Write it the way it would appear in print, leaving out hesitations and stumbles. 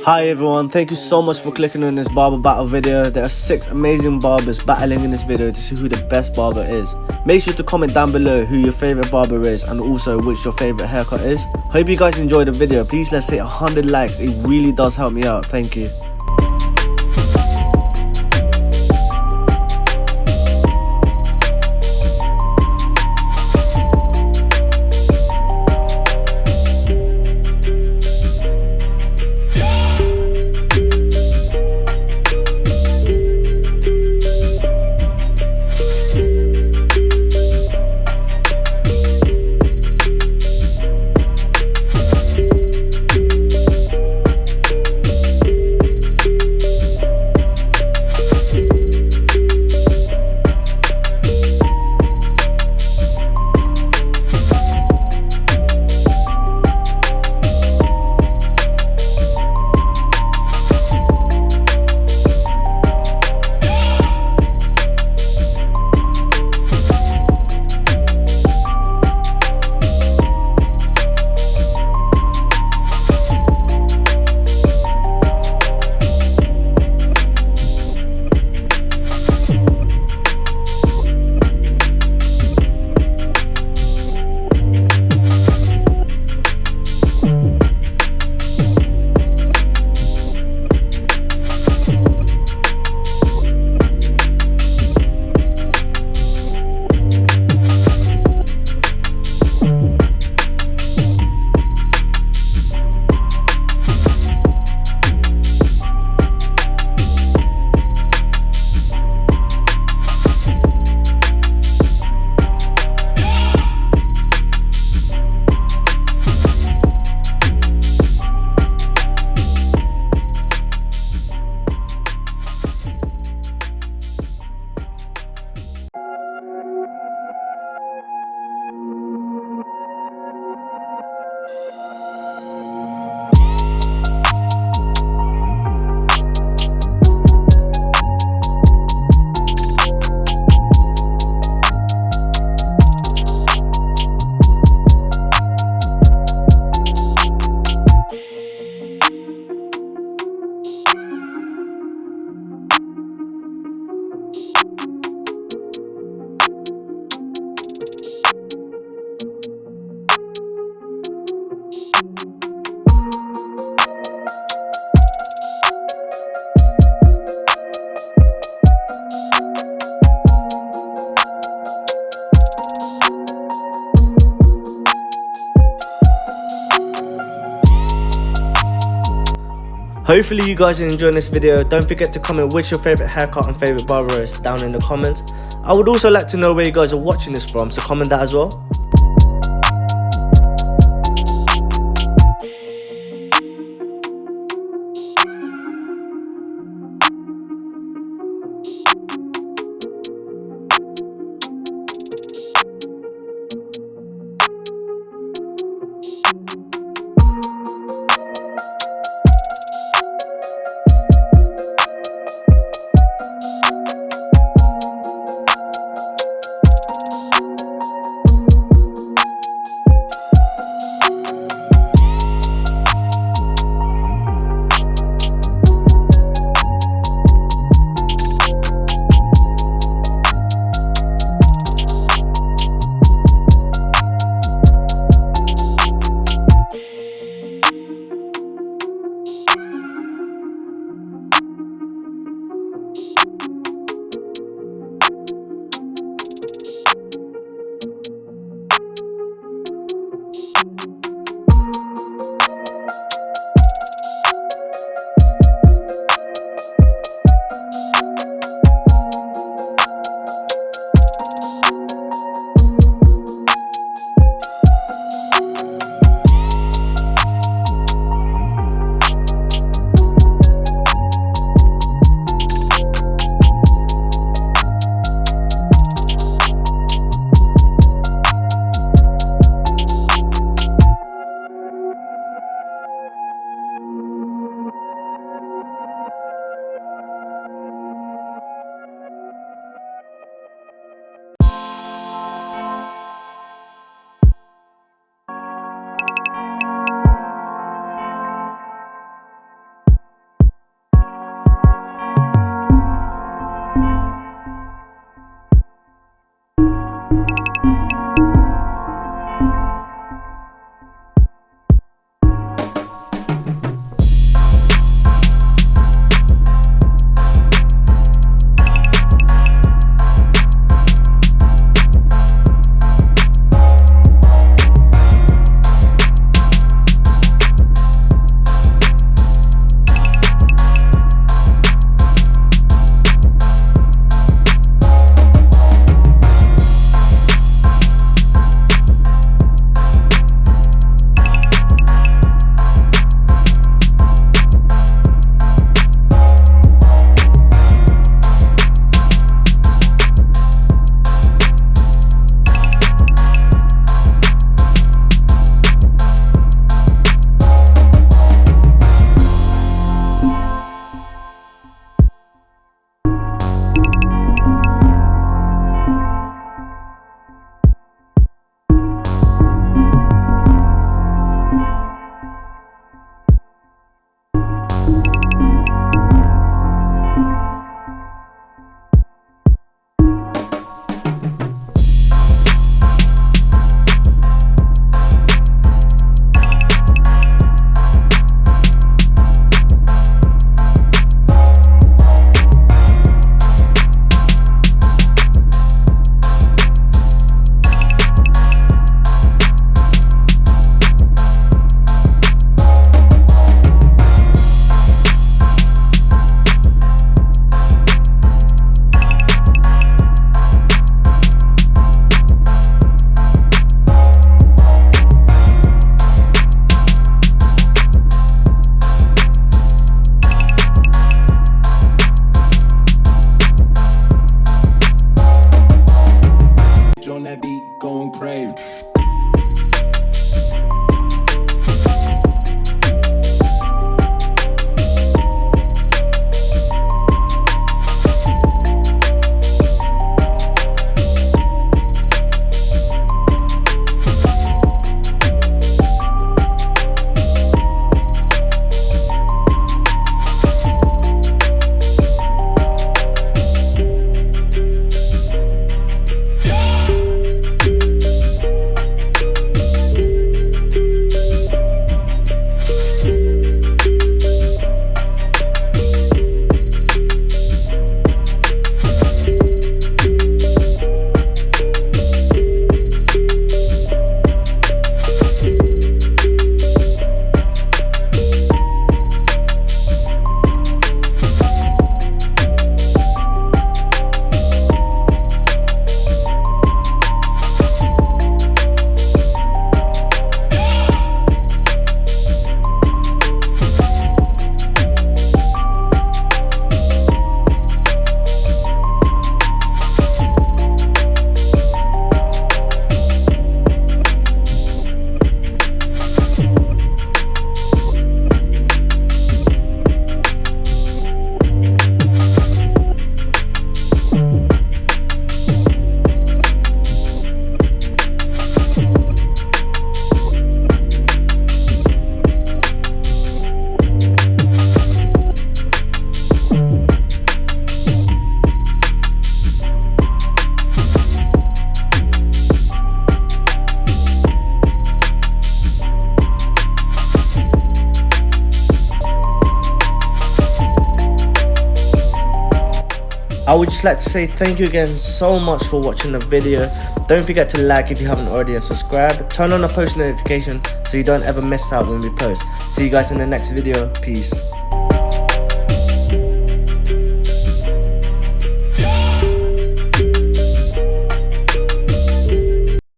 Hi everyone, thank you so much for clicking on this barber battle video. There are 6 amazing barbers battling in this video to see who the best barber is. Make sure to comment down below who your favourite barber is and also which your favourite haircut is. Hope you guys enjoyed the video. Please let's hit 100 likes, it really does help me out, thank you. Hopefully you guys are enjoying this video. Don't forget to comment which your favourite haircut and favourite barber is down in the comments. I would also like to know where you guys are watching this from, so comment that as well. I would just like to say thank you again so much for watching the video. Don't forget to like if you haven't already and subscribe. Turn on the post notification so you don't ever miss out when we post. See you guys in the next video. Peace.